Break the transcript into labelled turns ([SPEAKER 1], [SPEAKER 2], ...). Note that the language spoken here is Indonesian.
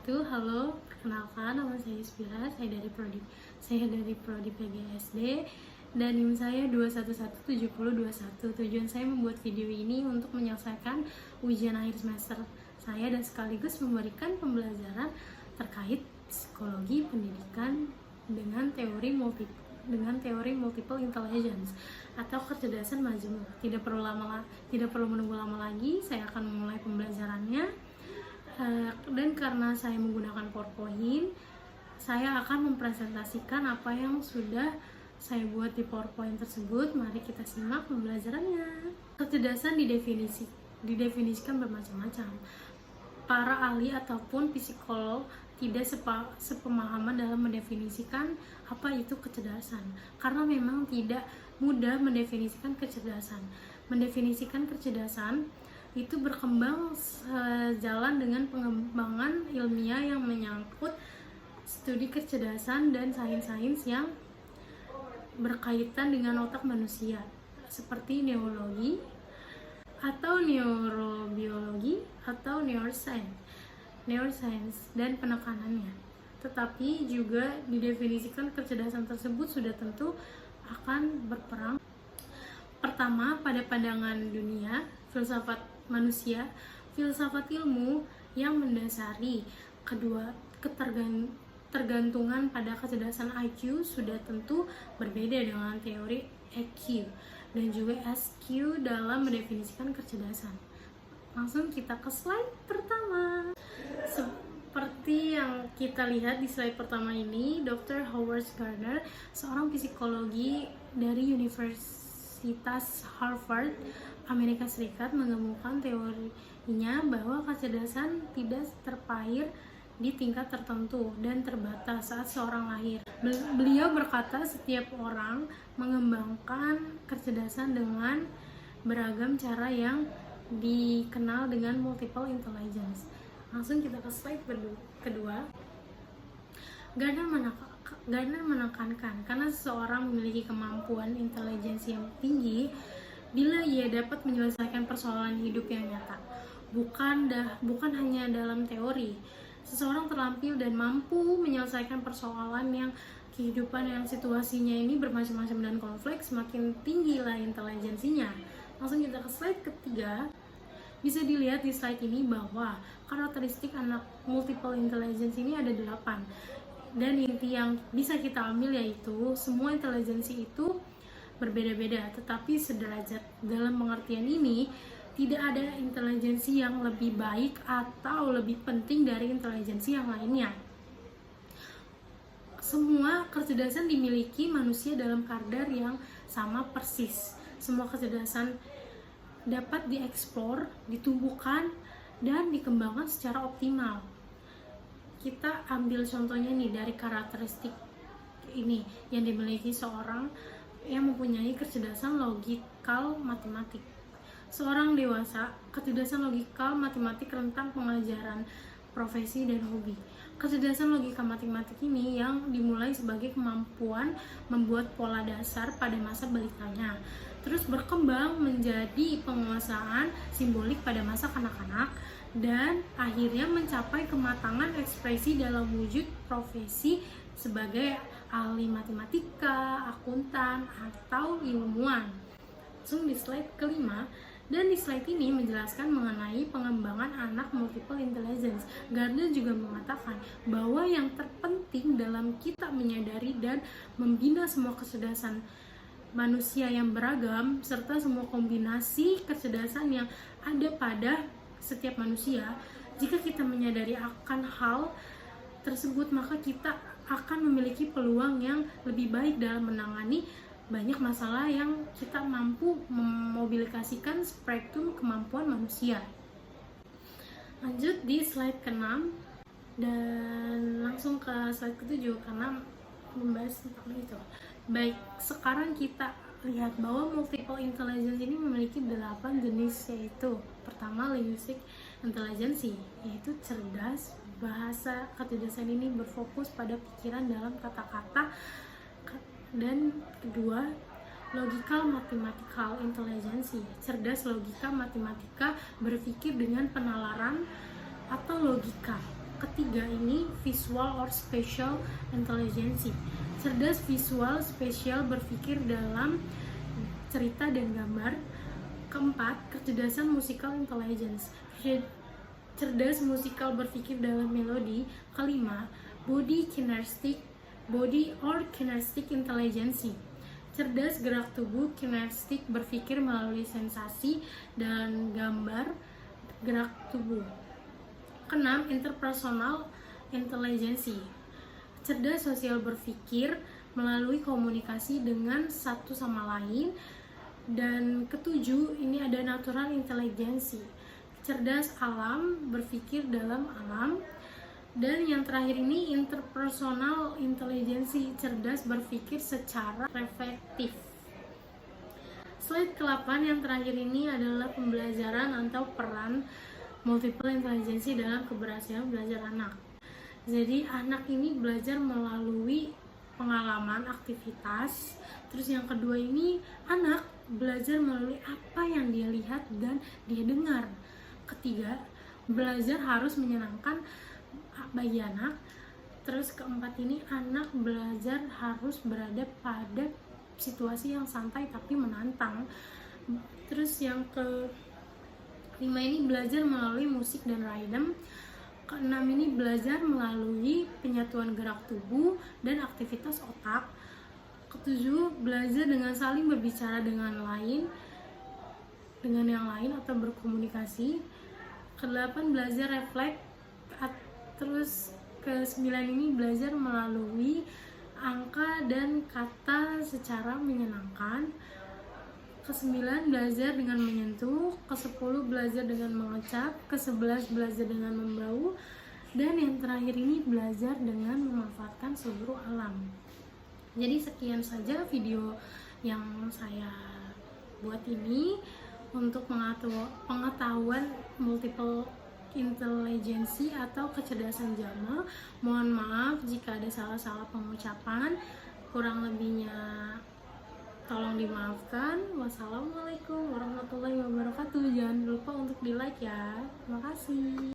[SPEAKER 1] wabarakatuh. Halo, perkenalkan nama saya Ispira, saya dari Prodi PGSD dan NIM saya 2117021. Tujuan saya membuat video ini untuk menyelesaikan ujian akhir semester saya dan sekaligus memberikan pembelajaran terkait psikologi pendidikan dengan teori multiple intelligence atau kecerdasan majemuk. Tidak perlu menunggu lama lagi, saya akan memulai pembelajarannya. Dan karena saya menggunakan PowerPoint, saya akan mempresentasikan apa yang sudah saya buat di PowerPoint tersebut. Mari kita simak pembelajarannya. Kecerdasan didefinisikan bermacam-macam. Para ahli ataupun psikolog tidak sepemahaman dalam mendefinisikan apa itu kecerdasan, karena memang tidak mudah mendefinisikan kecerdasan. Mendefinisikan kecerdasan itu berkembang sejalan dengan pengembangan ilmiah yang menyangkut studi kecerdasan dan sains-sains yang berkaitan dengan otak manusia, seperti neurologi atau neurobiologi atau neuroscience dan penekanannya. Tetapi juga didefinisikan kecerdasan tersebut sudah tentu akan berperang. Pertama, pada pandangan dunia, filsafat manusia, filsafat ilmu yang mendasari. Kedua, ketergantungan pada kecerdasan IQ sudah tentu berbeda dengan teori EQ dan juga SQ dalam mendefinisikan kecerdasan. Langsung kita ke slide pertama. Seperti yang kita lihat di slide pertama ini, Dr. Howard Gardner, seorang psikologi dari Universitas Harvard, Amerika Serikat, mengemukakan teorinya bahwa kecerdasan tidak terpair di tingkat tertentu dan terbatas saat seorang lahir. Beliau berkata setiap orang mengembangkan kecerdasan dengan beragam cara yang dikenal dengan multiple intelligence. Langsung kita ke slide kedua. Gardner menekankan karena seseorang memiliki kemampuan intelijensi yang tinggi bila ia dapat menyelesaikan persoalan hidup yang nyata, bukan hanya dalam teori. Seseorang terampil dan mampu menyelesaikan persoalan yang kehidupan yang situasinya ini bermacam-macam dan kompleks, semakin tinggilah intelijensinya. Langsung kita ke slide ketiga. Bisa dilihat di slide ini bahwa karakteristik anak multiple intelligence ini ada 8. Dan inti yang bisa kita ambil yaitu semua intelijensi itu berbeda-beda, tetapi sederajat. Dalam pengertian ini, tidak ada intelijensi yang lebih baik atau lebih penting dari intelijensi yang lainnya. Semua kecerdasan dimiliki manusia dalam kadar yang sama persis. Semua kecerdasan dapat dieksplor, ditumbuhkan, dan dikembangkan secara optimal. Kita ambil contohnya nih dari karakteristik ini yang dimiliki seorang yang mempunyai kecerdasan logikal matematik. Seorang dewasa, kecerdasan logikal matematik rentang pengajaran, profesi, dan hobi. Kecerdasan logika matematik ini yang dimulai sebagai kemampuan membuat pola dasar pada masa balikanya, terus berkembang menjadi penguasaan simbolik pada masa kanak-kanak, dan akhirnya mencapai kematangan ekspresi dalam wujud profesi sebagai ahli matematika, akuntan, atau ilmuwan. Langsung di slide kelima. Dan di slide ini menjelaskan mengenai pengembangan anak multiple intelligence. Gardner juga mengatakan bahwa yang terpenting dalam kita menyadari dan membina semua kecerdasan manusia yang beragam serta semua kombinasi kecerdasan yang ada pada setiap manusia. Jika kita menyadari akan hal tersebut, maka kita akan memiliki peluang yang lebih baik dalam menangani banyak masalah yang kita mampu memobilisasikan spektrum kemampuan manusia. Lanjut di slide ke-6 dan langsung ke slide ke-7 karena membahas tentang itu. Baik, sekarang kita lihat bahwa multiple intelligence ini memiliki 8 jenis, yaitu pertama linguistic intelligence, yaitu cerdas bahasa. Kecerdasan ini berfokus pada pikiran dalam kata-kata. Dan kedua, logical mathematical intelligence, cerdas logika matematika, berpikir dengan penalaran atau logika. ketiga ini visual or spatial intelligence. Cerdas visual spasial berpikir dalam cerita dan gambar. Keempat, kecerdasan musical intelligence. Cerdas musikal berpikir dalam melodi. Kelima, body or kinesthetic intelligence. Cerdas gerak tubuh kinesthetic berpikir melalui sensasi dan gambar gerak tubuh. Keenam, interpersonal intelligence. Cerdas sosial berpikir melalui komunikasi dengan satu sama lain. Dan ketujuh, ini ada natural intelligence. Cerdas alam, berpikir dalam alam. Dan yang terakhir ini interpersonal intelligence, cerdas berpikir secara reflektif. Slide ke-8 yang terakhir ini adalah pembelajaran atau peran multiple intelligence dalam keberhasilan belajar anak. Jadi anak ini belajar melalui pengalaman, aktivitas. Terus yang kedua ini anak belajar melalui apa yang dia lihat dan dia dengar. Ketiga, belajar harus menyenangkan bagi anak. Terus keempat ini anak belajar harus berada pada situasi yang santai tapi menantang. Terus yang kelima ini belajar melalui musik dan rhythm. Keenam ini belajar melalui penyatuan gerak tubuh dan aktivitas otak. Ketujuh, belajar dengan saling berbicara dengan yang lain atau berkomunikasi. Kedelapan, belajar refleks. Terus ke-9 ini belajar melalui angka dan kata secara menyenangkan. Ke-9 belajar dengan menyentuh. Ke-10 belajar dengan mengecap. Ke-11 belajar dengan membau. Dan yang terakhir ini belajar dengan memanfaatkan seluruh alam. Jadi sekian saja video yang saya buat ini untuk pengetahuan multiple intelligence atau kecerdasan jama. Mohon maaf jika ada salah-salah pengucapan, kurang lebihnya tolong dimaafkan. Wassalamualaikum warahmatullahi wabarakatuh. Jangan lupa untuk di like ya. Terima kasih.